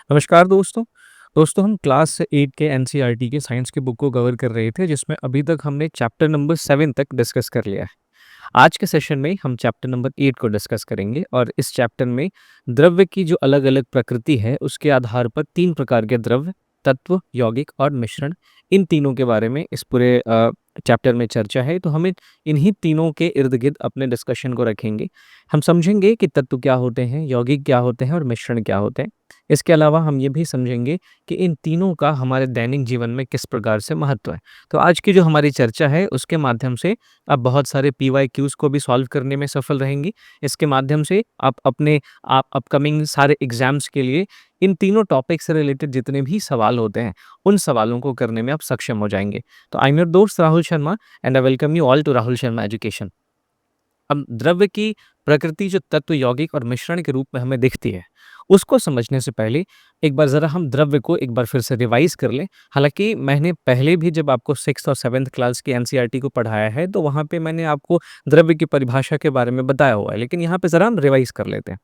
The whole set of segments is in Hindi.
नमस्कार दोस्तों। हम क्लास 8 के एनसीईआरटी के साइंस की बुक को कवर कर रहे थे जिसमें अभी तक हमने चैप्टर नंबर 7 तक डिस्कस कर लिया है। आज के सेशन में हम चैप्टर नंबर 8 को डिस्कस करेंगे और इस चैप्टर में द्रव्य की जो अलग-अलग प्रकृति है उसके आधार पर 3 प्रकार के द्रव्य, तत्व, यौगिक और मिश्रण, इन तीनों के बारे में इस पूरे चैप्टर में चर्चा है। तो हमें इन्हीं तीनों के इर्द-गिर्द अपने डिस्कशन को रखेंगे। हम समझेंगे कि तत्व क्या होते हैं, यौगिक क्या होते हैं और मिश्रण क्या होते हैं। इसके अलावा हम ये भी समझेंगे कि इन तीनों का हमारे दैनिक जीवन में किस प्रकार से महत्व है। तो आज की जो हमारी चर्चा है उसके माध्यम से आप बहुत सारे पीवाईक्यूज़ को भी सॉल्व करने में सफल रहेंगी। इसके माध्यम से आप अपकमिंग सारे एग्ज़ाम्स के लिए इन तीनों टॉपिक से रिलेटेड जितने भी सवाल होते हैं, उन सवालों को करने में आप सक्षम हो जाएँगे। तो आई एम योर दोस्त Rahul Sharma and I welcome you all to Rahul Sharma education. अब द्रव्य की प्रकृति जो तत्व, यौगिक और मिश्रण के रूप में हमें दिखती है, उसको समझने से पहले एक बार ज़रा हम द्रव्य को एक बार फिर से रिवाइज़ कर लें। हालाँकि मैंने पहले भी जब आपको 6th और 7th क्लास की एनसीईआरटी को पढ़ाया है, तो वहाँ पे मैंने आपको द्रव्य की परिभाषा के बारे में बताया हुआ है, लेकिन यहाँ पे ज़रा हम रिवाइज़ कर लेते हैं।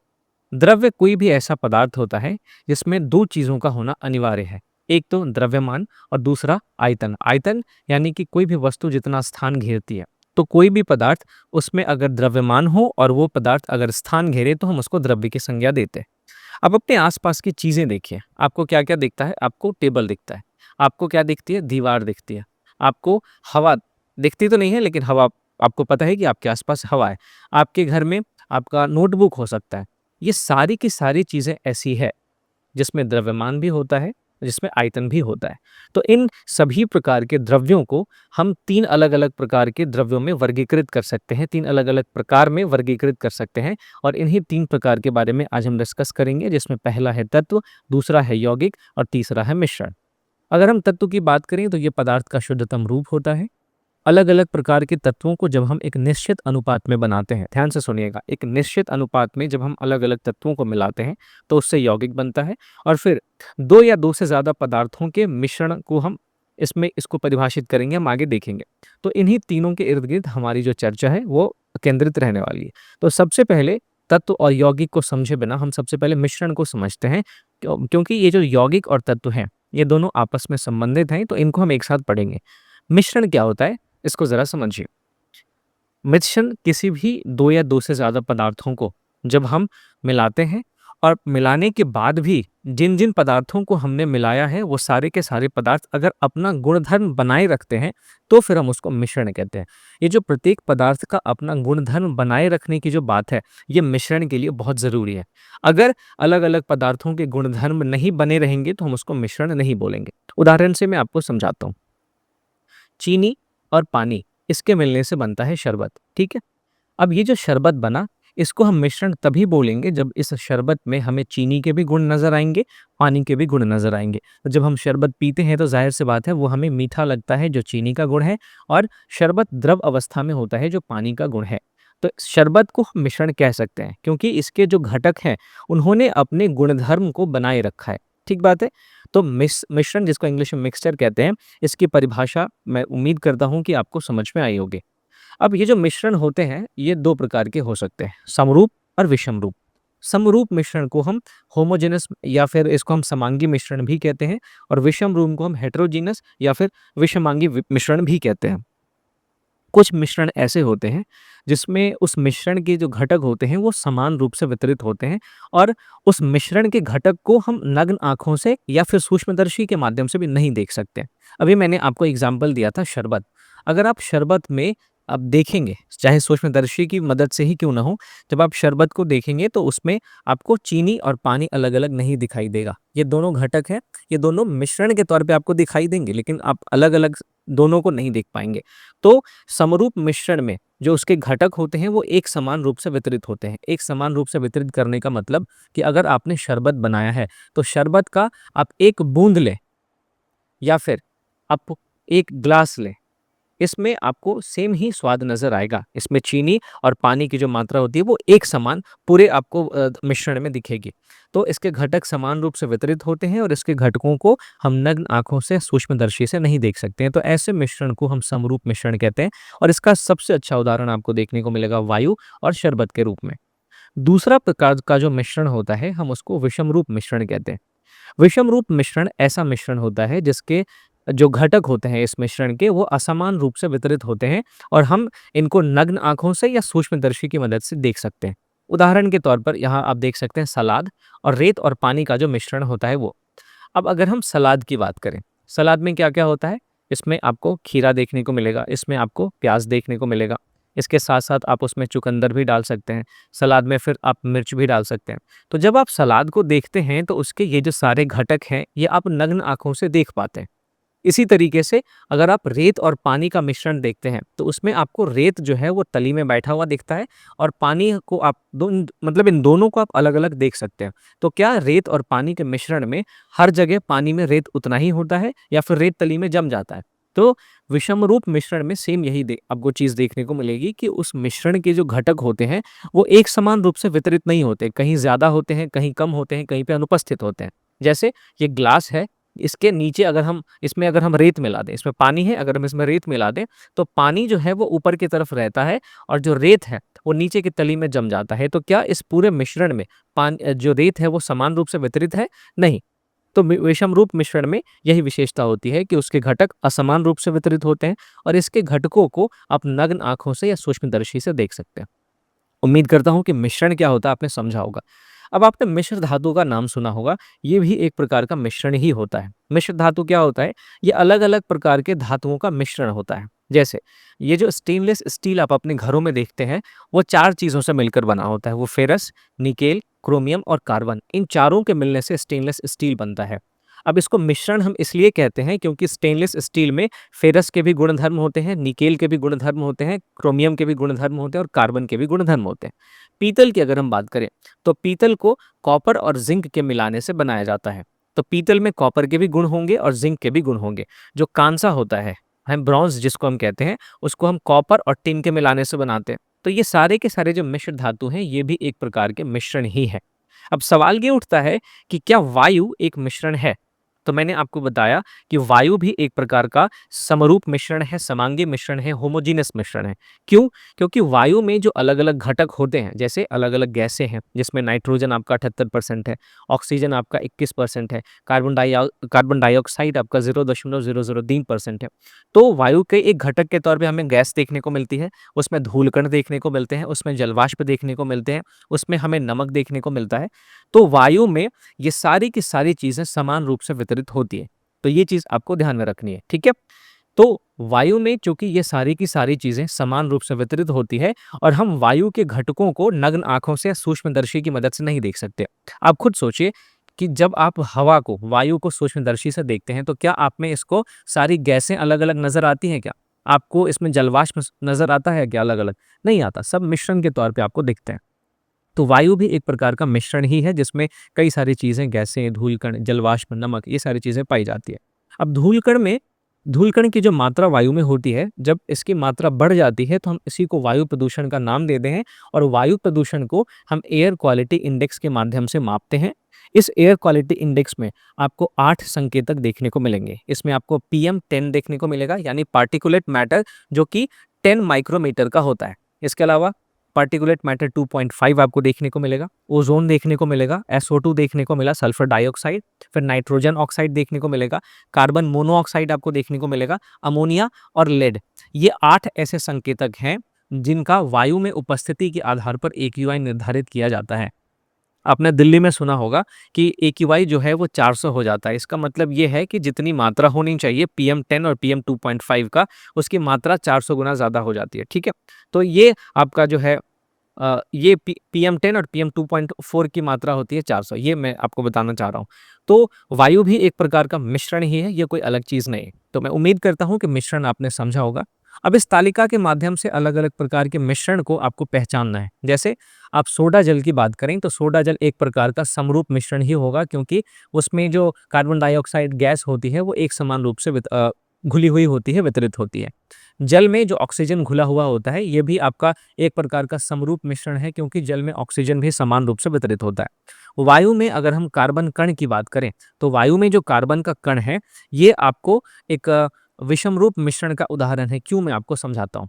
द्रव्य कोई भी ऐसा पदार्थ होता है, जिसमें 2 चीज़ों का होना अनिवार्य है। एक तो द्रव्यमान और दूसरा आयतन। आयतन यानी कि कोई भी वस्तु जितना स्थान घेरती है। तो कोई भी पदार्थ उसमें अगर द्रव्यमान हो और वो पदार्थ अगर स्थान घेरे तो हम उसको द्रव्य की संज्ञा देते हैं। अब अपने आस-पास की चीज़ें देखिए, आपको क्या-क्या दिखता है? आपको टेबल दिखता है। आपको क्या दिखती है? दीवार दिखती है। आपको हवा दिखती तो नहीं है, लेकिन हवा आपको पता है कि आपके आस-पास हवा है। आपके घर में आपका नोटबुक हो सकता है। ये सारी की सारी चीज़ें ऐसी है जिसमें द्रव्यमान भी होता है, जिसमें आयतन भी होता है। तो इन सभी प्रकार के द्रव्यों को हम 3 अलग-अलग प्रकार के द्रव्यों में वर्गीकृत कर सकते हैं, 3 अलग-अलग प्रकार में वर्गीकृत कर सकते हैं और इन्हीं 3 प्रकार के बारे में आज हम डिस्कस करेंगे, जिसमें पहला है तत्व, दूसरा है यौगिक और तीसरा है मिश्रण। अगर हम तत्व की बात करें तो ये पदार्थ का शुद्धतम रूप होता है। अलग-अलग प्रकार के तत्वों को जब हम एक निश्चित अनुपात में बनाते हैं, ध्यान से सुनिएगा, एक निश्चित अनुपात में जब हम अलग-अलग तत्वों को मिलाते हैं, तो उससे यौगिक बनता है और फिर 2 या 2 से ज़्यादा पदार्थों के मिश्रण को हम इसको परिभाषित करेंगे, हम आगे देखेंगे। तो इन्हीं तीनों के इर्द-गिर्द हमारी जो चर्चा है, वो केंद्रित रहने वाली है। तो सबसे पहले तत्व और यौगिक को समझे बिना हम सबसे पहले मिश्रण को समझते हैं, क्योंकि ये जो यौगिक और तत्व हैं, ये दोनों आपस में संबंधित हैं, तो इनको हम एक साथ पढ़ेंगे। मिश्रण क्या होता है? इसको ज़रा समझिए। मिश्रण किसी भी 2 या 2 से ज़्यादा पदार्थों को जब हम मिलाते हैं और मिलाने के बाद भी जिन-जिन पदार्थों को हमने मिलाया है, वो सारे के सारे पदार्थ अगर अपना गुणधर्म बनाए रखते हैं, तो फिर हम उसको मिश्रण कहते हैं। ये जो प्रत्येक पदार्थ का अपना गुणधर्म बनाए रखने की जो बात है, ये मिश्रण के लिए बहुत ज़रूरी है। अगर अलग-अलग पदार्थों के गुणधर्म नहीं बने रहेंगे, तो हम उसको मिश्रण नहीं बोलेंगे। उदाहरण से मैं आपको समझाता हूँ। चीनी और पानी इसके मिलने से बनता है शरबत, ठीक है? अब ये जो शरबत बना, इसको हम मिश्रण तभी बोलेंगे जब इस शरबत में हमें चीनी के भी गुण नज़र आएँगे, पानी के भी गुण नज़र आएँगे। तो जब हम शरबत पीते हैं तो ज़ाहिर-सी बात है वो हमें मीठा लगता है जो चीनी का गुण है और शरबत द्रव अवस्था में होता है जो पानी का गुण है। तो शरबत को हम मिश्रण कह सकते हैं क्योंकि इसके जो घटक हैं, उन्होंने अपने गुणधर्म को बनाए रखा है, ठीक बात है? तो मिश्रण जिसको इंग्लिश में मिक्सचर कहते हैं, इसकी परिभाषा मैं उम्मीद करता हूँ कि आपको समझ में आई होगी। अब ये जो मिश्रण होते हैं, ये 2 प्रकार के हो सकते हैं, समरूप और विषम रूप। समरूप मिश्रण को हम होमोजेनस या फिर इसको हम समांगी मिश्रण भी कहते हैं और विषम रूप को हम हेटेरोजेनस या फिर विषमांगी मिश्रण भी कहते हैं। कुछ मिश्रण ऐसे होते हैं जिसमें उस मिश्रण के जो घटक होते हैं वो समान रूप से वितरित होते हैं और उस मिश्रण के घटक को हम नग्न आँखों से या फिर सूक्ष्मदर्शी के माध्यम से भी नहीं देख सकते। अभी मैंने आपको एग्ज़ाम्पल दिया था शरबत। अगर आप शरबत में आप देखेंगे, चाहे सूक्ष्मदर्शी की मदद से ही क्यों ना हो, जब आप शरबत को देखेंगे तो उसमें आपको चीनी और पानी अलग-अलग नहीं दिखाई देगा। ये दोनों घटक हैं, ये दोनों मिश्रण के तौर पे आपको दिखाई देंगे लेकिन आप अलग-अलग दोनों को नहीं देख पाएँगे। तो समरूप मिश्रण में जो उसके घटक होते हैं वो एक समान रूप से वितरित होते हैं। एक समान रूप से वितरित करने का मतलब कि अगर आपने शरबत बनाया है, तो शरबत का आप 1 बूँद लें या फिर आप 1 ग्लास लें, इसमें आपको सेम ही स्वाद नज़र आएगा। इसमें चीनी और पानी की जो मात्रा होती है वो एक समान पूरे आपको मिश्रण में दिखेगी। तो इसके घटक समान रूप से वितरित होते हैं और इसके घटकों को हम नग्न आँखों से सूक्ष्मदर्शी से नहीं देख सकते हैं। तो ऐसे मिश्रण को हम समरूप मिश्रण कहते हैं और इसका सबसे अच्छा उदाहरण आपको देखने को मिलेगा वायु और शरबत के रूप में। दूसरा प्रकार का जो मिश्रण होता है हम उसको विषम रूप मिश्रण कहते हैं। विषम रूप मिश्रण ऐसा मिश्रण होता है जिसके जो घटक होते हैं इस मिश्रण के वो असमान रूप से वितरित होते हैं और हम इनको नग्न आंखों से या सूक्ष्मदर्शी की मदद से देख सकते हैं। उदाहरण के तौर पर यहाँ आप देख सकते हैं सलाद और रेत और पानी का जो मिश्रण होता है वो। अब अगर हम सलाद की बात करें, सलाद में क्या-क्या होता है? इसमें आपको खीरा देखने को मिलेगा, इसमें आपको प्याज़ देखने को मिलेगा। इसके साथ-साथ आप उसमें चुकंदर भी डाल सकते हैं, सलाद में फिर आप मिर्च भी डाल सकते हैं। तो जब आप सलाद को देखते हैं तो उसके ये जो सारे घटक हैं, ये आप नग्न आँखों से देख पाते हैं। इसी तरीके से अगर आप रेत और पानी का मिश्रण देखते हैं, तो उसमें आपको रेत जो है वो तली में बैठा हुआ दिखता है और पानी को आप दोन मतलब इन दोनों को आप अलग-अलग देख सकते हैं। तो क्या रेत और पानी के मिश्रण में हर जगह पानी में रेत उतना ही होता है या फिर रेत तली में जम जाता है? तो विषमरूप मिश्रण में सेम यही आपको चीज़ देखने को मिलेगी कि उस मिश्रण के जो घटक होते हैं, वो एक समान रूप से वितरित नहीं होते। कहीं ज़्यादा होते हैं, कहीं कम होते हैं, कहीं पे अनुपस्थित होते हैं। जैसे ये ग्लास है, इसके नीचे अगर हम रेत मिला दें, इसमें पानी है, अगर हम इसमें रेत मिला दें, तो पानी जो है वो ऊपर की तरफ रहता है और जो रेत है, वो नीचे की तली में जम जाता है। तो क्या इस पूरे मिश्रण में जो रेत है वो समान रूप से वितरित है? नहीं। तो विषमरूप मिश्रण में यही विशेषता होती है कि उसके घटक असमान रूप से वितरित होते हैं और इसके घटकों को आप नग्न आँखों से या सूक्ष्मदर्शी से देख सकते हैं। उम्मीद करता हूँ कि मिश्रण क्या होता है आपने समझा होगा। अब आपने मिश्र धातु का नाम सुना होगा, ये भी एक प्रकार का मिश्रण ही होता है। मिश्र धातु क्या होता है? ये अलग-अलग प्रकार के धातुओं का मिश्रण होता है। जैसे ये जो स्टेनलेस स्टील आप अपने घरों में देखते हैं, वो 4 चीज़ों से मिलकर बना होता है। वो फेरस, निकेल, क्रोमियम और कार्बन, इन चारों के मिलने से स्टेनलेस स्टील बनता है। अब इसको मिश्रण हम इसलिए कहते हैं क्योंकि स्टेनलेस स्टील में फेरस के भी गुणधर्म होते हैं, निकेल के भी गुणधर्म होते हैं, क्रोमियम के भी गुणधर्म होते हैं और कार्बन के भी गुणधर्म होते हैं। पीतल की अगर हम बात करें, तो पीतल को कॉपर और जिंक के मिलाने से बनाया जाता है। तो पीतल में कॉपर के भी गुण होंगे और जिंक के भी गुण होंगे। जो कांसा होता है, हम ब्रॉन्ज जिसको हम कहते हैं, उसको हम कॉपर और टिन के मिलाने से बनाते हैं। तो ये सारे के सारे जो मिश्र धातु हैं, ये भी एक प्रकार के मिश्रण ही है। अब सवाल ये उठता है कि क्या वायु एक मिश्रण है? तो मैंने आपको बताया कि वायु भी एक प्रकार का समरूप मिश्रण है, समांगी मिश्रण है, होमोजेनस मिश्रण है। क्यों? क्योंकि वायु में जो अलग-अलग घटक होते हैं, जैसे अलग-अलग गैसें हैं, जिसमें नाइट्रोजन आपका 78% है, ऑक्सीजन आपका 21% है, कार्बन डाइऑक्साइड आपका 0.003% है। तो वायु के एक घटक के तौर पे हमें गैस देखने को मिलती है, उसमें धूलकण देखने को मिलते हैं, उसमें जलवाष्प देखने को मिलते हैं, उसमें हमें नमक देखने को मिलता है। तो वायु में ये सारी की सारी चीज़ें समान रूप से वितरित होती है। तो ये चीज़ आपको ध्यान में रखनी है, ठीक है? तो वायु में चूँकि ये सारी की सारी चीज़ें समान रूप से वितरित होती है और हम वायु के घटकों को नग्न आँखों से सूक्ष्मदर्शी की मदद से नहीं देख सकते। आप खुद सोचिए कि जब आप हवा को, वायु को सूक्ष्मदर्शी से देखते हैं, तो क्या आप में इसको सारी गैसें अलग-अलग नज़र आती हैं क्या? आपको इसमें जलवाष्प नज़र आता है क्या अलग-अलग? नहीं आता, सब मिश्रण के तौर पे आपको दिखते हैं। तो वायु भी एक प्रकार का मिश्रण ही है जिसमें कई सारी चीज़ें, गैसें, धूलकण, जलवाष्प, नमक ये सारी चीज़ें पाई जाती है। अब धूलकण की जो मात्रा वायु में होती है, जब इसकी मात्रा बढ़ जाती है तो हम इसी को वायु प्रदूषण का नाम देते हैं और वायु प्रदूषण को हम एयर क्वालिटी इंडेक्स के माध्यम से मापते हैं। इस एयर क्वालिटी इंडेक्स में आपको 8 संकेतक देखने को मिलेंगे। इसमें आपको PM10 देखने को मिलेगा यानी पार्टिकुलेट मैटर जो कि 10 माइक्रोमीटर का होता है। इसके अलावा पार्टिकुलेट मैटर 2.5 आपको देखने को मिलेगा, ओज़ोन देखने को मिलेगा, SO2 देखने को मिला, सल्फर डाइऑक्साइड, फिर नाइट्रोजन ऑक्साइड देखने को मिलेगा, कार्बन मोनोऑक्साइड आपको देखने को मिलेगा, अमोनिया और लेड। ये 8 ऐसे संकेतक हैं जिनका वायु में उपस्थिति के आधार पर AQI निर्धारित किया जाता है। आपने दिल्ली में सुना होगा कि AQI जो है वो 400 हो जाता है। इसका मतलब ये है कि जितनी मात्रा होनी चाहिए PM10 और PM2.5 का, उसकी मात्रा 400 गुना ज़्यादा हो जाती है, ठीक है? तो ये आपका जो है ये PM10 और PM2.4 की मात्रा होती है 400, ये मैं आपको बताना चाह रहा हूँ। तो वायु भी एक प्रकार का मिश्रण ही है, ये कोई अलग चीज़ नहीं है। तो मैं उम्मीद करता हूँ कि मिश्रण आपने समझा होगा। अब इस तालिका के माध्यम से अलग-अलग प्रकार के मिश्रण को आपको पहचानना है। जैसे आप सोडा जल की बात करें तो सोडा जल एक प्रकार का समरूप मिश्रण ही होगा क्योंकि उसमें जो कार्बन डाइऑक्साइड गैस होती है वो एक समान रूप से घुली हुई होती है, वितरित होती है। जल में जो ऑक्सीजन घुला हुआ होता है ये भी आपका एक प्रकार का समरूप मिश्रण है क्योंकि जल में ऑक्सीजन भी समान रूप से वितरित होता है। वायु में अगर हम कार्बन कण की बात करें तो वायु में जो कार्बन का कण है ये आपको एक विषमरूप मिश्रण का उदाहरण है। क्यों, मैं आपको समझाता हूँ।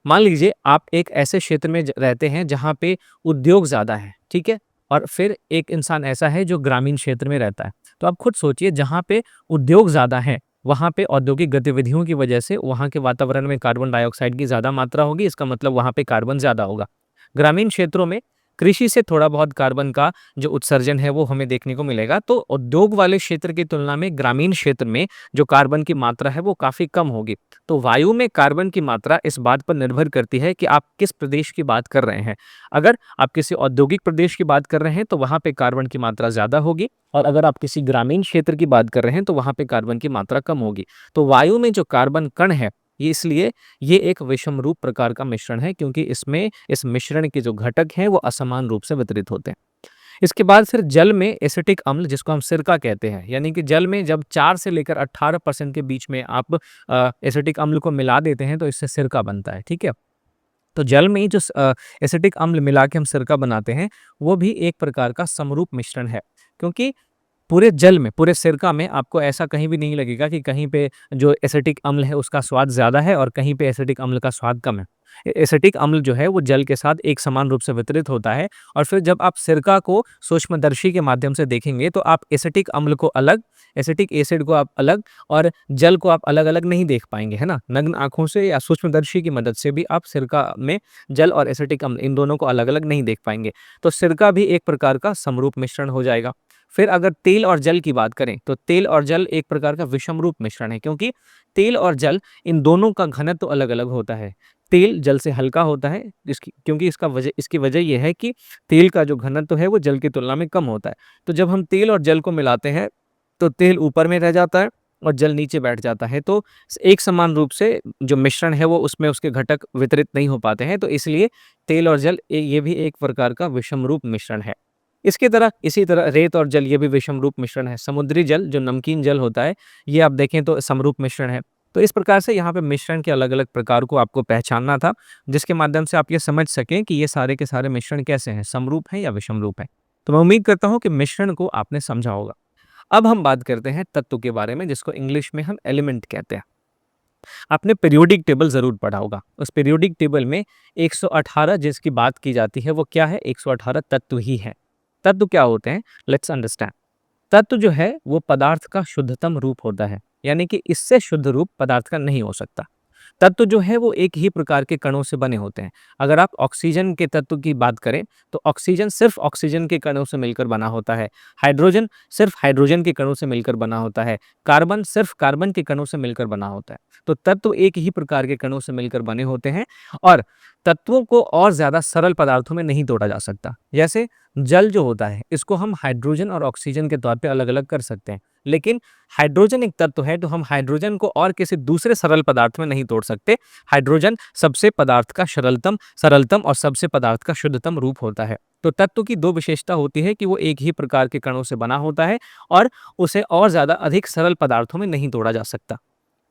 मान लीजिए आप एक ऐसे क्षेत्र में रहते हैं जहाँ पे उद्योग ज़्यादा है, ठीक है? और फिर एक इंसान ऐसा है जो ग्रामीण क्षेत्र में रहता है। तो आप खुद सोचिए, जहाँ पे उद्योग ज़्यादा है, वहाँ पे औद्योगिक गतिविधियों की वजह से वहाँ के वातावरण में कार्बन डाइऑक्साइड की ज़्यादा मात्रा होगी, इसका मतलब वहाँ पे कार्बन ज़्यादा होगा। ग्रामीण क्षेत्रों में कृषि से थोड़ा बहुत कार्बन का जो उत्सर्जन है वो हमें देखने को मिलेगा। तो उद्योग वाले क्षेत्र की तुलना में ग्रामीण क्षेत्र में जो कार्बन की मात्रा है वो काफ़ी कम होगी। तो वायु में कार्बन की मात्रा इस बात पर निर्भर करती है कि आप किस प्रदेश की बात कर रहे हैं। अगर आप किसी औद्योगिक प्रदेश की बात कर रहे हैं तो वहाँ पे कार्बन की मात्रा ज़्यादा होगी, और अगर आप किसी ग्रामीण क्षेत्र की बात कर रहे हैं तो वहाँ पे कार्बन की मात्रा कम होगी। तो वायु में जो कार्बन कण है, ये इसलिए ये एक विषमरूप प्रकार का मिश्रण है, क्योंकि इसमें इस मिश्रण के जो घटक हैं वो असमान रूप से वितरित होते हैं। इसके बाद फिर जल में एसिटिक अम्ल, जिसको हम सिरका कहते हैं, यानी कि जल में जब 4 से लेकर 18% के बीच में आप एसिटिक अम्ल को मिला देते हैं तो इससे सिरका बनता है, ठीक है? तो जल में ही जो एसिटिक अम्ल मिला के हम सिरका बनाते हैं, वो भी एक प्रकार का समरूप मिश्रण है। क्योंकि पूरे जल में, पूरे सिरका में आपको ऐसा कहीं भी नहीं लगेगा कि कहीं पे जो एसिटिक अम्ल है उसका स्वाद ज़्यादा है और कहीं पे एसिटिक अम्ल का स्वाद कम है। एसिटिक अम्ल जो है वो जल के साथ एक समान रूप से वितरित होता है, और फिर जब आप सिरका को सूक्ष्मदर्शी के माध्यम से देखेंगे तो आप एसिटिक अम्ल को अलग, एसिटिक एसिड को आप अलग, और जल को आप अलग-अलग नहीं देख पाएँगे, है ना? नग्न आँखों से या सूक्ष्मदर्शी की मदद से भी आप सिरका में जल और एसिटिक अम्ल इन दोनों को अलग-अलग नहीं देख पाएँगे। तो सिरका भी एक प्रकार का समरूप मिश्रण हो जाएगा। फिर अगर तेल और जल की बात करें तो तेल और जल एक प्रकार का विषमरूप मिश्रण है, क्योंकि तेल और जल इन दोनों का घनत्व तो अलग-अलग होता है। तेल जल से हल्का होता है, क्योंकि इसकी वजह ये है कि तेल का जो घनत्व है वो जल की तुलना में कम होता है। तो जब हम तेल और जल को मिलाते हैं तो तेल ऊपर में रह जाता है और जल नीचे बैठ जाता है। तो एक समान रूप से जो मिश्रण है वो उसमें उसके घटक वितरित नहीं हो पाते हैं। तो इसलिए तेल और जल ये भी एक प्रकार का विषमरूप मिश्रण है। इसी तरह रेत और जल, ये भी विषमरूप मिश्रण है। समुद्री जल जो नमकीन जल होता है, ये आप देखें तो समरूप मिश्रण है। तो इस प्रकार से यहाँ पे मिश्रण के अलग-अलग प्रकार को आपको पहचानना था, जिसके माध्यम से आप ये समझ सकें कि ये सारे के सारे मिश्रण कैसे हैं, समरूप हैं या विषमरूप हैं। तो मैं उम्मीद करता हूँ कि मिश्रण को आपने समझा होगा। अब हम बात करते हैं तत्व के बारे में, जिसको इंग्लिश में हम एलिमेंट कहते हैं। आपने पीरियोडिक टेबल ज़रूर पढ़ा होगा। उस पीरियोडिक टेबल में 118 जिसकी बात की जाती है वो क्या है? 118 तत्व ही हैं। तत्व क्या होते हैं? Let's understand. तत्व जो है वो पदार्थ का शुद्धतम रूप होता है, यानी कि इससे शुद्ध रूप पदार्थ का नहीं हो सकता। तत्व जो है वो एक ही प्रकार के कणों से बने होते हैं। अगर आप ऑक्सीजन के तत्व की बात करें तो ऑक्सीजन सिर्फ ऑक्सीजन के कणों से मिलकर बना होता है। हाइड्रोजन सिर्फ हाइड्रोजन के कणों से मिलकर बना होता है। कार्बन सिर्फ कार्बन के कणों से मिलकर बना होता है। तो तत्व एक ही प्रकार के कणों से मिलकर बने होते हैं, और तत्वों को और ज़्यादा सरल पदार्थों में नहीं तोड़ा जा सकता। जैसे जल जो होता है, इसको हम हाइड्रोजन और ऑक्सीजन के तौर पे अलग-अलग कर सकते हैं। लेकिन हाइड्रोजन एक तत्व है, तो हम हाइड्रोजन को और किसी दूसरे सरल पदार्थ में नहीं तोड़ सकते। हाइड्रोजन सबसे पदार्थ का सरलतम और सबसे पदार्थ का शुद्धतम रूप होता है। तो तत्व की दो विशेषता होती है कि वो एक ही प्रकार के कणों से बना होता है और उसे और ज़्यादा अधिक सरल पदार्थों में नहीं तोड़ा जा सकता।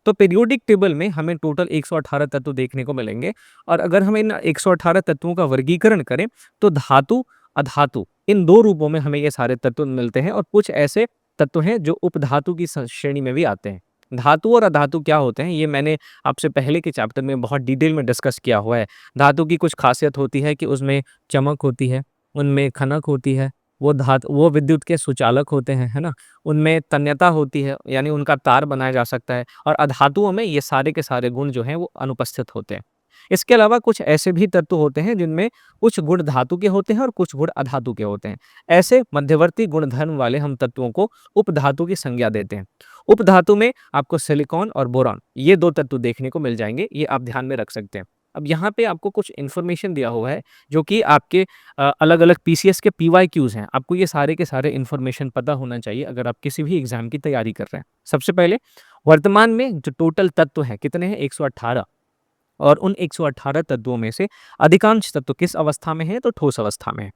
तो पीरियोडिक टेबल में हमें टोटल 118 तत्व देखने को मिलेंगे, और अगर हम इन 118 तत्वों का वर्गीकरण करें तो धातु, अधातु, इन दो रूपों में हमें ये सारे तत्व मिलते हैं, और कुछ ऐसे तत्व हैं जो उपधातु की श्रेणी में भी आते हैं। धातु और अधातु क्या होते हैं, ये मैंने आपसे पहले के चैप्टर में बहुत डिटेल में डिस्कस किया हुआ है। धातु की कुछ खासियत होती है कि उसमें चमक होती है, उनमें खनक होती है, वो विद्युत के सुचालक होते हैं, है ना? उनमें तन्यता होती है, यानी उनका तार बनाया जा सकता है, और अधातुओं में ये सारे के सारे गुण जो हैं वो अनुपस्थित होते हैं। इसके अलावा कुछ ऐसे भी तत्व होते हैं जिनमें कुछ गुण धातु के होते हैं और कुछ गुण अधातु के होते हैं। ऐसे मध्यवर्ती गुणधर्म वाले हम तत्वों को उपधातु की संज्ञा देते हैं। उपधातु में आपको सिलिकॉन और बोरॉन, ये 2 तत्व देखने को मिल जाएँगे, ये आप ध्यान में रख सकते हैं। अब यहाँ पे आपको कुछ इन्फॉर्मेशन दिया हुआ है जो कि आपके अलग-अलग पीसीएस के पीवाईक्यूज़ हैं। आपको ये सारे के सारे इन्फॉर्मेशन पता होना चाहिए अगर आप किसी भी एग्ज़ाम की तैयारी कर रहे हैं। सबसे पहले, वर्तमान में जो टोटल तत्व हैं कितने हैं? 118, और उन 118 तत्वों में से अधिकांश तत्व किस अवस्था में हैं? तो ठोस अवस्था में हैं।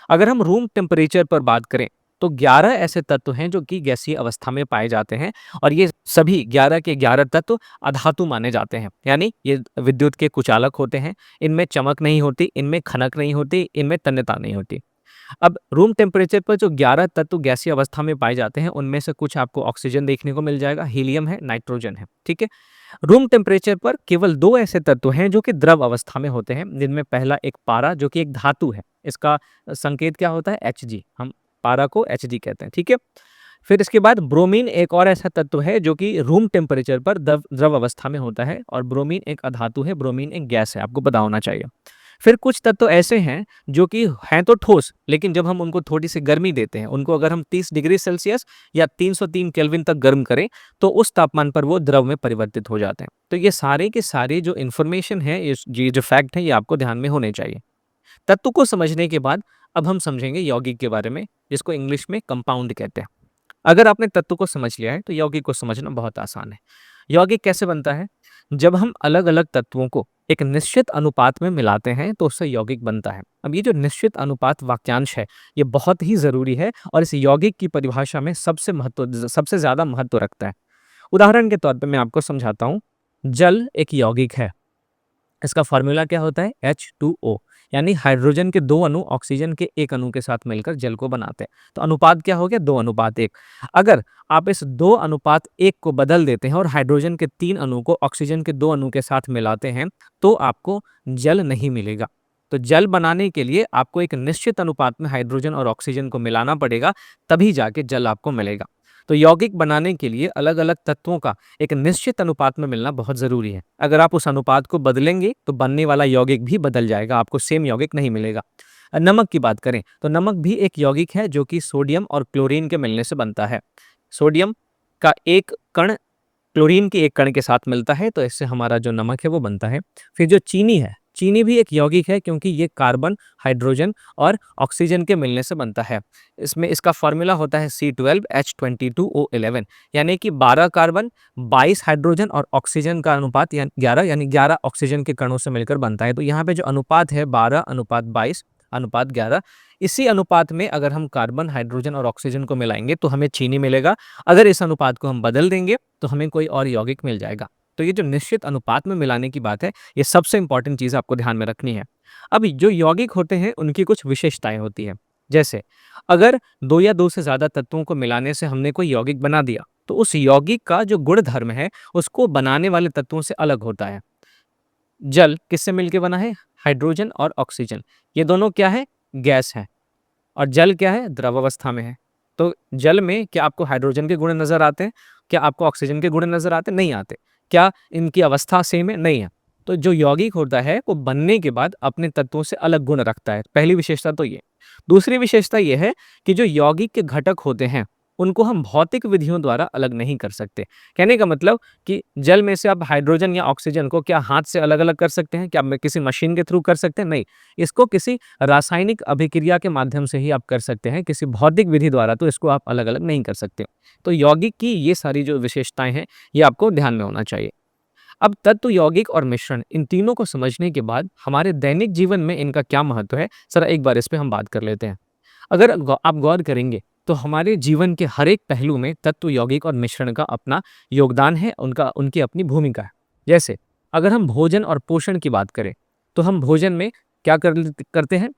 अगर हम रूम टेम्परेचर पर बात करें तो 11 ऐसे तत्व हैं जो कि गैसीय अवस्था में पाए जाते हैं, और ये सभी 11 के 11 तत्व अधातु माने जाते हैं, यानी ये विद्युत के कुचालक होते हैं। इनमें चमक नहीं होती, इनमें खनक नहीं होती, इनमें तन्यता नहीं होती। अब रूम टेम्परेचर पर जो 11 तत्व गैसीय अवस्था में पाए जाते हैं, उनमें से कुछ आपको ऑक्सीजन देखने को मिल जाएगा, हीलियम है, नाइट्रोजन है, ठीक है? रूम टेम्परेचर पर केवल 2 ऐसे तत्व हैं जो कि द्रव अवस्था में होते हैं, जिनमें पहला एक पारा जो कि एक धातु है। इसका संकेत क्या होता है? Hg। हम पारा को Hg कहते हैं, ठीक है? फिर इसके बाद ब्रोमीन एक और ऐसा तत्व है जो कि रूम टेम्परेचर पर द्रव द्रव अवस्था में होता है, और ब्रोमीन एक अधातु है, ब्रोमीन एक गैस है, आपको पता होना चाहिए। फिर कुछ तत्व ऐसे हैं जो कि हैं तो ठोस, लेकिन जब हम उनको थोड़ी सी गर्मी देते हैं, उनको अगर हम 30 डिग्री सेल्सियस या 303 केल्विन तक गर्म करें, तो उस तापमान पर वो द्रव में परिवर्तित हो जाते हैं। तो ये सारे के सारे जो इन्फॉर्मेशन है, ये जो फैक्ट है, ये आपको ध्यान में होने चाहिए। तत्व को समझने के बाद अब हम समझेंगे यौगिक के बारे में, जिसको इंग्लिश में कंपाउंड कहते हैं। अगर आपने तत्व को समझ लिया है तो यौगिक को समझना बहुत आसान है। यौगिक कैसे बनता है? जब हम अलग अलग तत्वों को एक निश्चित अनुपात में मिलाते हैं तो उससे यौगिक बनता है। अब ये जो निश्चित अनुपात वाक्यांश है, ये बहुत ही जरूरी है और इस यौगिक की परिभाषा में सबसे ज्यादा महत्व रखता है। उदाहरण के तौर पे मैं आपको समझाता हूँ। जल एक यौगिक है। इसका फॉर्मूला क्या होता है? H2O, यानी हाइड्रोजन के 2 अणु ऑक्सीजन के 1 अणु के साथ मिलकर जल को बनाते हैं। तो अनुपात क्या हो गया? 2:1। अगर आप इस 2:1 को बदल देते हैं और हाइड्रोजन के 3 अणु को ऑक्सीजन के 2 अणु के साथ मिलाते हैं, तो आपको जल नहीं मिलेगा। तो जल बनाने के लिए आपको एक निश्चित अनुपात में हाइड्रोजन और ऑक्सीजन को मिलाना पड़ेगा, तभी जाके जल आपको मिलेगा। तो यौगिक बनाने के लिए अलग अलग तत्वों का एक निश्चित अनुपात में मिलना बहुत जरूरी है। अगर आप उस अनुपात को बदलेंगे तो बनने वाला यौगिक भी बदल जाएगा, आपको सेम यौगिक नहीं मिलेगा। नमक की बात करें तो नमक भी एक यौगिक है जो कि सोडियम और क्लोरीन के मिलने से बनता है। सोडियम का एक कण क्लोरीन के एक कण के साथ मिलता है, तो इससे हमारा जो नमक है वो बनता है। फिर जो चीनी है, चीनी भी एक यौगिक है क्योंकि ये कार्बन, हाइड्रोजन और ऑक्सीजन के मिलने से बनता है। इसमें इसका फॉर्मूला होता है C12H22O11, यानी कि 12 कार्बन, 22 हाइड्रोजन और ऑक्सीजन का अनुपात 11, यानी 11 ऑक्सीजन के कणों से मिलकर बनता है। तो यहाँ पे जो अनुपात है 12:22:11, इसी अनुपात में अगर हम कार्बन, हाइड्रोजन और ऑक्सीजन को मिलाएंगे तो हमें चीनी मिलेगा। अगर इस अनुपात को हम बदल देंगे तो हमें कोई और यौगिक मिल जाएगा। तो ये जो निश्चित अनुपात में मिलाने की बात है, ये सबसे इंपॉर्टेंट चीज आपको ध्यान में रखनी है। अब जो यौगिक होते हैं उनकी कुछ विशेषताएं होती है। जैसे अगर 2 या 2 से ज्यादा तत्वों को मिलाने से हमने कोई यौगिक बना दिया, तो उस यौगिक का जो गुण धर्म है उसको बनाने वाले तत्वों से अलग होता है। जल किससे मिलके बना है? हाइड्रोजन और ऑक्सीजन। ये दोनों क्या है? गैस है। और जल क्या है? द्रव अवस्था में है। तो जल में क्या आपको हाइड्रोजन के गुण नजर आते हैं? क्या आपको ऑक्सीजन के गुण नजर आते हैं? नहीं आते। क्या इनकी अवस्था सेम है? नहीं है। तो जो यौगिक होता है वो बनने के बाद अपने तत्वों से अलग गुण रखता है। पहली विशेषता तो ये। दूसरी विशेषता ये है कि जो यौगिक के घटक होते हैं उनको हम भौतिक विधियों द्वारा अलग नहीं कर सकते। कहने का मतलब कि जल में से आप हाइड्रोजन या ऑक्सीजन को क्या हाथ से अलग अलग कर सकते हैं? क्या किसी मशीन के थ्रू कर सकते हैं? नहीं। इसको किसी रासायनिक अभिक्रिया के माध्यम से ही आप कर सकते हैं, किसी भौतिक विधि द्वारा तो इसको आप अलग अलग नहीं कर सकते। तो यौगिक की ये सारी जो विशेषताएं हैं, ये आपको ध्यान में होना चाहिए। अब तत्व, यौगिक और मिश्रण, इन तीनों को समझने के बाद हमारे दैनिक जीवन में इनका क्या महत्व है, जरा एक बार इस पे हम बात कर लेते हैं। अगर आप गौर करेंगे तो हमारे जीवन के हर एक पहलू में तत्व, यौगिक और मिश्रण का अपना योगदान है, उनकी अपनी भूमिका है। जैसे अगर हम भोजन और पोषण की बात करें तो हम भोजन में क्या करते हैं?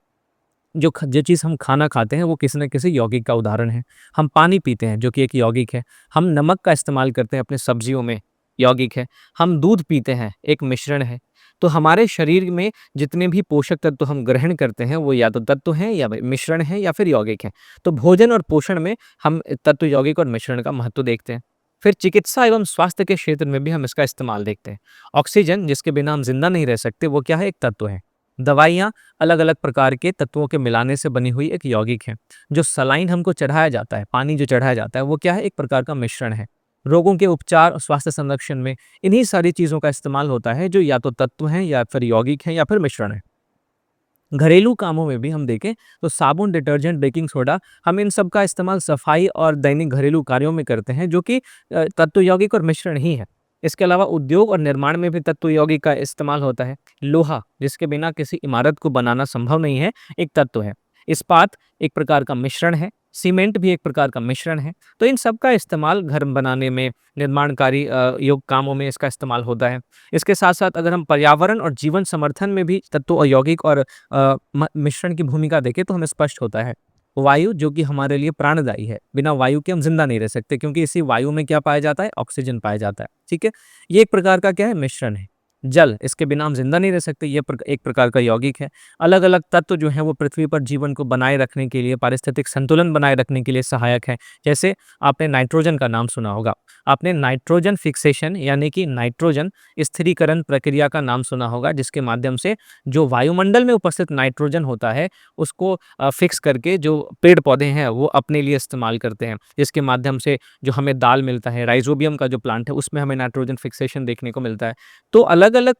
जो चीज़ हम खाना खाते हैं वो किसी न किसी यौगिक का उदाहरण है। हम पानी पीते हैं जो कि एक यौगिक है। हम नमक का इस्तेमाल करते हैं अपने सब्जियों में, यौगिक है। हम दूध पीते हैं, एक मिश्रण है। तो हमारे शरीर में जितने भी पोषक तत्व हम ग्रहण करते हैं वो या तो तत्व हैं, या मिश्रण है, या फिर यौगिक हैं। तो भोजन और पोषण में हम तत्व, यौगिक और मिश्रण का महत्व देखते हैं। फिर चिकित्सा एवं स्वास्थ्य के क्षेत्र में भी हम इसका इस्तेमाल देखते हैं। ऑक्सीजन, जिसके बिना हम जिंदा नहीं रह सकते, वो क्या है? एक तत्व है। दवाइयाँ अलग अलग प्रकार के तत्वों के मिलाने से बनी हुई एक यौगिक है। जो सलाइन हमको चढ़ाया जाता है, पानी जो चढ़ाया जाता है, वो क्या है? एक प्रकार का मिश्रण है। रोगों के उपचार और स्वास्थ्य संरक्षण में इन्हीं सारी चीज़ों का इस्तेमाल होता है, जो या तो तत्व हैं, या फिर यौगिक हैं, या फिर मिश्रण है। घरेलू कामों में भी हम देखें तो साबुन, डिटर्जेंट, बेकिंग सोडा, हम इन सब का इस्तेमाल सफाई और दैनिक घरेलू कार्यों में करते हैं, जो कि तत्व, यौगिक और मिश्रण ही है। इसके अलावा उद्योग और निर्माण में भी तत्व, यौगिक का इस्तेमाल होता है। लोहा, जिसके बिना किसी इमारत को बनाना संभव नहीं है, एक तत्व है। इस्पात एक प्रकार का मिश्रण है। सीमेंट भी एक प्रकार का मिश्रण है। तो इन सब का इस्तेमाल घर बनाने में, निर्माणकारी योग कामों में इसका इस्तेमाल होता है। इसके साथ साथ अगर हम पर्यावरण और जीवन समर्थन में भी तत्व, यौगिक और मिश्रण की भूमिका देखें तो हमें स्पष्ट होता है। वायु जो कि हमारे लिए प्राणदायी है, बिना वायु के हम जिंदा नहीं रह सकते क्योंकि इसी वायु में क्या पाया जाता है, ऑक्सीजन पाया जाता है। ठीक है, ये एक प्रकार का क्या है, मिश्रण है। जल, इसके बिना हम जिंदा नहीं रह सकते, ये एक प्रकार का यौगिक है। अलग अलग तत्व जो है वो पृथ्वी पर जीवन को बनाए रखने के लिए, पारिस्थितिक संतुलन बनाए रखने के लिए सहायक है। जैसे आपने नाइट्रोजन का नाम सुना होगा, आपने नाइट्रोजन फिक्सेशन यानी कि नाइट्रोजन स्थिरीकरण प्रक्रिया का नाम सुना होगा, जिसके माध्यम से जो वायुमंडल में उपस्थित नाइट्रोजन होता है उसको फिक्स करके जो पेड़ पौधे हैं वो अपने लिए इस्तेमाल करते हैं, जिसके माध्यम से जो हमें दाल मिलता है, राइजोबियम का जो प्लांट है उसमें हमें नाइट्रोजन फिक्सेशन देखने को मिलता है। तो अलग अलग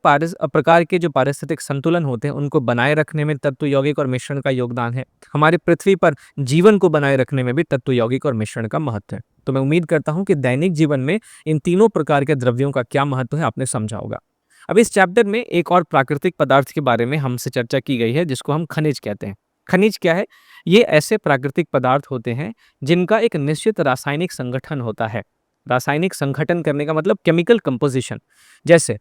प्रकार के जो पारिस्थितिक संतुलन होते हैं उनको बनाए रखने में तत्व यौगिक और मिश्रण का योगदान है। हमारी पृथ्वी पर जीवन को बनाए रखने में भी तत्व यौगिक और मिश्रण का महत्व है। तो मैं उम्मीद करता हूं कि दैनिक जीवन में इन तीनों प्रकार के द्रव्यों का क्या महत्व है आपने समझा होगा। अब इस चैप्टर में एक और प्राकृतिक पदार्थ के बारे में हमसे चर्चा की गई है, जिसको हम खनिज कहते हैं। खनिज क्या है? ये ऐसे प्राकृतिक पदार्थ होते हैं जिनका एक निश्चित रासायनिक संगठन होता है। रासायनिक संगठन करने का मतलब केमिकल कंपोजिशन। जैसे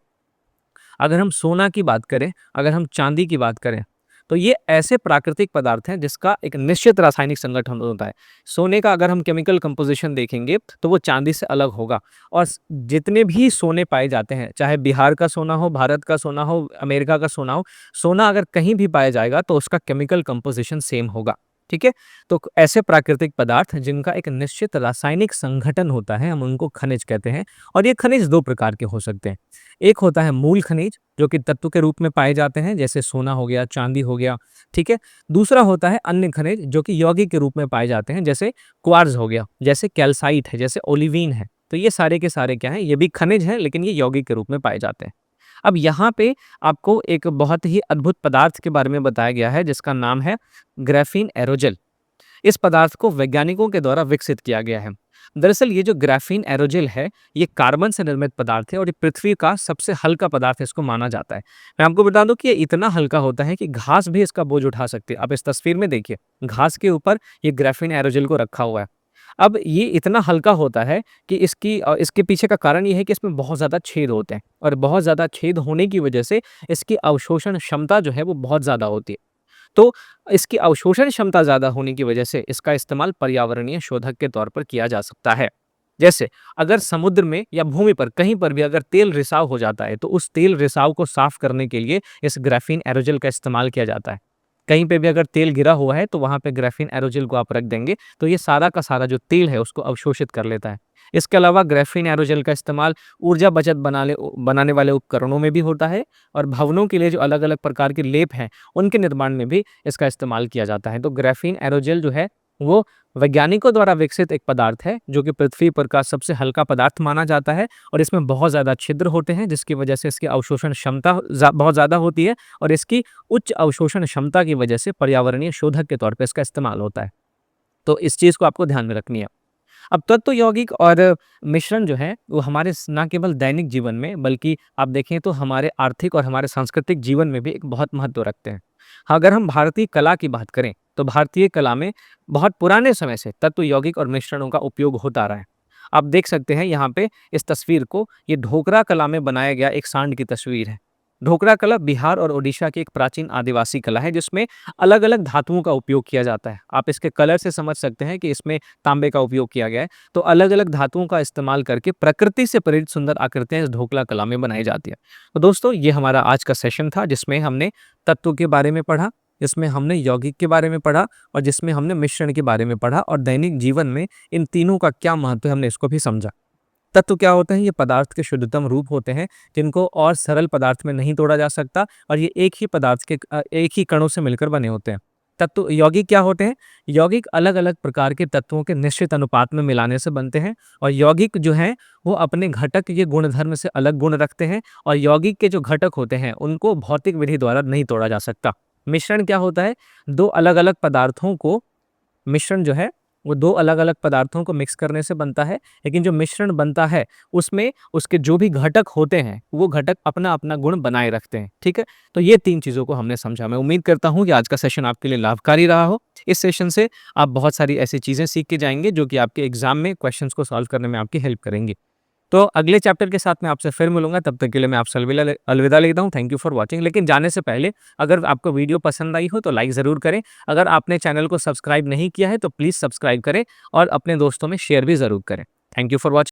अगर हम सोना की बात करें, अगर हम चांदी की बात करें, तो ये ऐसे प्राकृतिक पदार्थ हैं जिसका एक निश्चित रासायनिक संगठन होता है। सोने का अगर हम केमिकल कंपोजिशन देखेंगे तो वो चांदी से अलग होगा। और जितने भी सोने पाए जाते हैं, चाहे बिहार का सोना हो, भारत का सोना हो, अमेरिका का सोना हो, सोना अगर कहीं भी पाया जाएगा तो उसका केमिकल कंपोजिशन सेम होगा। ठीक है, तो ऐसे प्राकृतिक पदार्थ जिनका एक निश्चित रासायनिक संगठन होता है, हम उनको खनिज कहते हैं। और ये खनिज दो प्रकार के हो सकते हैं। एक होता है मूल खनिज, जो कि तत्व के रूप में पाए जाते हैं, जैसे सोना हो गया, चांदी हो गया। ठीक है, दूसरा होता है अन्य खनिज, जो कि यौगिक के रूप में पाए जाते हैं, जैसे क्वार्ट्ज हो गया, जैसे कैल्साइट है, जैसे ओलिवीन है। तो ये सारे के सारे क्या हैं, ये भी खनिज हैं, लेकिन ये यौगिक के रूप में पाए जाते हैं। अब यहाँ पे आपको एक बहुत ही अद्भुत पदार्थ के बारे में बताया गया है, जिसका नाम है ग्राफीन एरोजेल। इस पदार्थ को वैज्ञानिकों के द्वारा विकसित किया गया है। दरअसल ये जो ग्राफीन एरोजेल है, ये कार्बन से निर्मित पदार्थ है और ये पृथ्वी का सबसे हल्का पदार्थ इसको माना जाता है। मैं आपको बता दूं कि ये इतना हल्का होता है कि घास भी इसका बोझ उठा सकती है। आप इस तस्वीर में देखिए, घास के ऊपर ये ग्राफीन एरोजेल को रखा हुआ है। अब ये इतना हल्का होता है कि इसके पीछे का कारण ये है कि इसमें बहुत ज़्यादा छेद होते हैं, और बहुत ज़्यादा छेद होने की वजह से इसकी अवशोषण क्षमता जो है वो बहुत ज़्यादा होती है। तो इसकी अवशोषण क्षमता ज़्यादा होने की वजह से इसका इस्तेमाल पर्यावरणीय शोधक के तौर पर किया जा सकता है। जैसे अगर समुद्र में या भूमि पर कहीं पर भी अगर तेल रिसाव हो जाता है, तो उस तेल रिसाव को साफ करने के लिए इस ग्राफीन एरोजेल का इस्तेमाल किया जाता है। कहीं पे भी अगर तेल गिरा हुआ है तो वहाँ पे ग्राफीन एरोजेल को आप रख देंगे, तो ये सारा का सारा जो तेल है उसको अवशोषित कर लेता है। इसके अलावा ग्राफीन एरोजेल का इस्तेमाल ऊर्जा बचत बनाने वाले उपकरणों में भी होता है, और भवनों के लिए जो अलग-अलग प्रकार के लेप हैं, उनके निर्माण में भी इसका इस्तेमाल किया जाता है। तो ग्राफीन एरोजेल जो है, वो वैज्ञानिकों द्वारा विकसित एक पदार्थ है, जो कि पृथ्वी पर का सबसे हल्का पदार्थ माना जाता है, और इसमें बहुत ज़्यादा छिद्र होते हैं, जिसकी वजह से इसकी अवशोषण क्षमता बहुत ज़्यादा होती है, और इसकी उच्च अवशोषण क्षमता की वजह से पर्यावरणीय शोधक के तौर पे इसका इस्तेमाल होता है। तो इस चीज़ को आपको ध्यान में रखनी है। अब तत्व यौगिक और मिश्रण जो है वो हमारे ना केवल दैनिक जीवन में, बल्कि आप देखें तो हमारे आर्थिक और हमारे सांस्कृतिक जीवन में भी एक बहुत महत्व रखते हैं। हाँ, अगर हम भारतीय कला की बात करें, तो भारतीय कला में बहुत पुराने समय से तत्व यौगिक और मिश्रणों का उपयोग होता रहा है। आप देख सकते हैं यहाँ पे इस तस्वीर को, ये ढोकरा कला में बनाया गया एक सांड की तस्वीर है। ढोकरा कला बिहार और ओडिशा की एक प्राचीन आदिवासी कला है, जिसमें अलग अलग धातुओं का उपयोग किया जाता है। आप इसके कलर से समझ सकते हैं कि इसमें तांबे का उपयोग किया गया है। तो अलग अलग धातुओं का इस्तेमाल करके प्रकृति से प्रेरित सुंदर आकृतियां इस ढोकला कला में बनाई जाती है। तो दोस्तों, ये हमारा आज का सेशन था, जिसमें हमने तत्व के बारे में पढ़ा, जिसमें हमने यौगिक के बारे में पढ़ा, और जिसमें हमने मिश्रण के बारे में पढ़ा, और दैनिक जीवन में इन तीनों का क्या महत्व है हमने इसको भी समझा। तत्व क्या होते हैं? ये पदार्थ के शुद्धतम रूप होते हैं, जिनको और सरल पदार्थ में नहीं तोड़ा जा सकता, और ये एक ही पदार्थ के एक ही कणों से मिलकर बने होते हैं। तत्व यौगिक क्या होते हैं? यौगिक अलग अलग प्रकार के तत्वों के निश्चित अनुपात में मिलाने से बनते हैं, और यौगिक जो हैं वो अपने घटक ये गुणधर्म से अलग गुण रखते हैं, और यौगिक के जो घटक होते हैं उनको भौतिक विधि द्वारा नहीं तोड़ा जा सकता। मिश्रण क्या होता है? दो अलग अलग पदार्थों को, मिश्रण जो है वो दो अलग-अलग पदार्थों को मिक्स करने से बनता है, लेकिन जो मिश्रण बनता है उसमें उसके जो भी घटक होते हैं वो घटक अपना-अपना गुण बनाए रखते हैं। ठीक है? तो ये 3 चीज़ों को हमने समझा। मैं उम्मीद करता हूँ कि आज का सेशन आपके लिए लाभकारी रहा हो। इस सेशन से आप बहुत सारी ऐसी चीज़ें सीख के जाएँगे जो कि आपके एग्ज़ाम में क्वेश्चंस को सॉल्व करने में आपकी हेल्प करेंगी। तो अगले चैप्टर के साथ मैं आपसे फिर मिलूँगा, तब तक के लिए मैं आपसे अलविदा लेता हूँ। Thank you for watching. लेकिन जाने से पहले अगर आपको वीडियो पसंद आई हो तो लाइक ज़रूर करें। अगर आपने चैनल को सब्सक्राइब नहीं किया है तो प्लीज़ सब्सक्राइब करें और अपने दोस्तों में शेयर भी ज़रूर करें। Thank you for watching.